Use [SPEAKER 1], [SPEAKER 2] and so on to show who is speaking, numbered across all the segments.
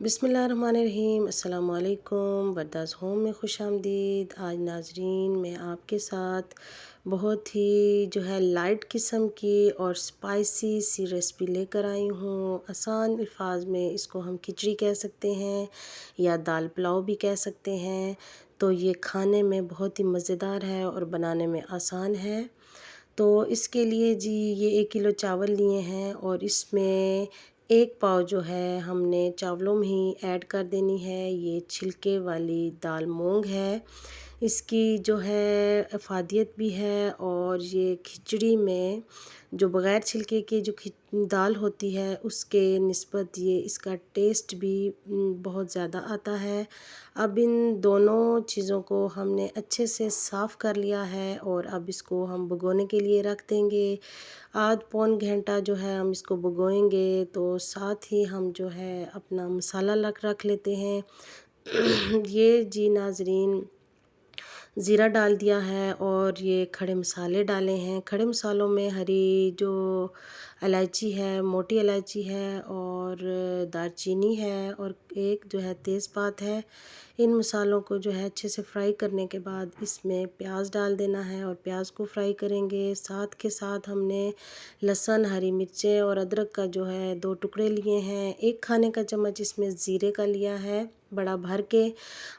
[SPEAKER 1] बिस्मिल्लाहिर्रहमानिर्रहीम अस्सलाम वालेकुम। वरदाज़ होम में खुश आमदीद। आज नाजरीन मैं आपके साथ बहुत ही लाइट किस्म की और स्पाइसी सी रेसिपी लेकर आई हूँ। आसान अल्फाज में इसको हम खिचड़ी कह सकते हैं या दाल पुलाव भी कह सकते हैं। तो ये खाने में बहुत ही मज़ेदार है और बनाने में आसान है। तो इसके लिए जी ये 1 किलो चावल लिए हैं और इसमें 1 पाव जो है हमने चावलों में ही ऐड कर देनी है। ये छिलके वाली दाल मूंग है। इसकी जो है अफ़ादियत भी है और ये खिचड़ी में जो बग़ैर छिलके की जो दाल होती है उसके निस्बत ये इसका टेस्ट भी बहुत ज़्यादा आता है। अब इन दोनों चीज़ों को हमने अच्छे से साफ़ कर लिया है और अब इसको हम भिगोने के लिए रख देंगे। आध पौन घंटा जो है हम इसको भिगोएंगे। तो साथ ही हम जो है अपना मसाला रख लेते हैं। ये जी नाजरीन ज़ीरा डाल दिया है और ये खड़े मसाले डाले हैं। खड़े मसालों में हरी जो इलायची है, मोटी इलायची है और दालचीनी है और एक जो है तेज़पात है। इन मसालों को जो है अच्छे से फ्राई करने के बाद इसमें प्याज डाल देना है और प्याज को फ्राई करेंगे। साथ के साथ हमने लहसुन, हरी मिर्चें और अदरक का जो है 2 टुकड़े लिए हैं। 1 खाने का चम्मच इसमें ज़ीरे का लिया है बड़ा भर के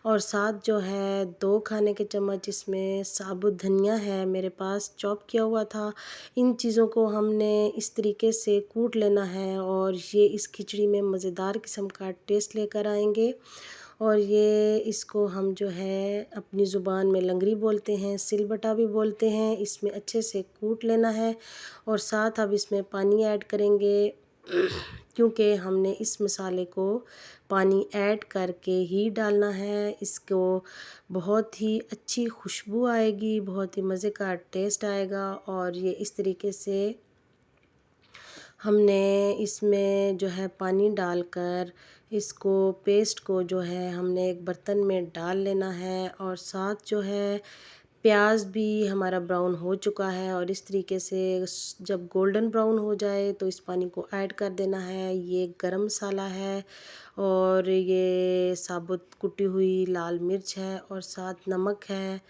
[SPEAKER 1] और साथ जो है 2 खाने के चम्मच इसमें साबुत धनिया है मेरे पास चॉप किया हुआ था। इन चीज़ों को हमने इस तरीके से कूट लेना है और ये इस खिचड़ी में मज़ेदार किस्म का टेस्ट लेकर आएंगे। और ये इसको हम जो है अपनी ज़ुबान में लंगरी बोलते हैं, सिलबटा भी बोलते हैं। इसमें अच्छे से कूट लेना है और साथ अब इसमें पानी ऐड करेंगे क्योंकि हमने इस मसाले को पानी ऐड करके ही डालना है। इसको बहुत ही अच्छी खुशबू आएगी, बहुत ही मज़े का टेस्ट आएगा। और ये इस तरीके से हमने इसमें जो है पानी डालकर इसको पेस्ट को जो है हमने एक बर्तन में डाल लेना है और साथ जो है प्याज भी हमारा ब्राउन हो चुका है और इस तरीके से जब गोल्डन ब्राउन हो जाए तो इस पानी को ऐड कर देना है। ये गरम मसाला है और ये साबुत कुटी हुई लाल मिर्च है और साथ नमक है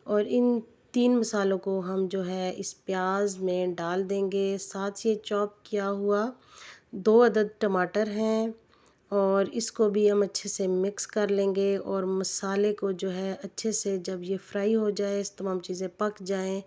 [SPEAKER 1] और इन 3 मसालों को हम जो है इस प्याज में डाल देंगे। साथ ये चॉप किया हुआ 2 अदद टमाटर हैं और इसको भी हम अच्छे से मिक्स कर लेंगे और मसाले को जो है अच्छे से जब ये फ्राई हो जाए, तमाम चीज़ें पक जाएं,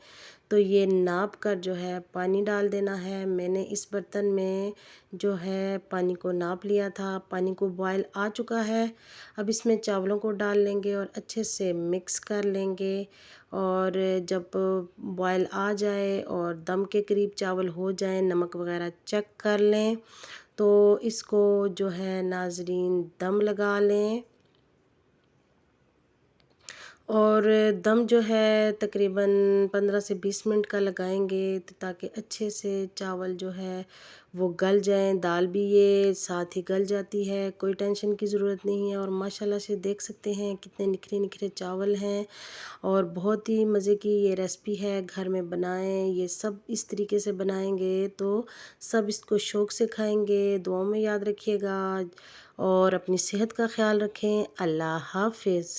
[SPEAKER 1] तो ये नाप कर जो है पानी डाल देना है। मैंने इस बर्तन में जो है पानी को नाप लिया था। पानी को बॉयल आ चुका है। अब इसमें चावलों को डाल लेंगे और अच्छे से मिक्स कर लेंगे और जब बॉयल आ जाए और दम के करीब चावल हो जाए, नमक वगैरह चेक कर लें, तो इसको जो है नाजरीन दम लगा लें और दम जो है तकरीबन 15 से 20 मिनट का लगाएंगे ताकि अच्छे से चावल जो है वो गल जाएं। दाल भी ये साथ ही गल जाती है, कोई टेंशन की ज़रूरत नहीं है। और माशाल्लाह से देख सकते हैं कितने निखरे निखरे चावल हैं और बहुत ही मज़े की ये रेसिपी है। घर में बनाएं, ये सब इस तरीके से बनाएंगे तो सब इसको शौक़ से खाएंगे। दुआओं में याद रखिएगा और अपनी सेहत का ख्याल रखें। अल्लाह हाफ़िज़।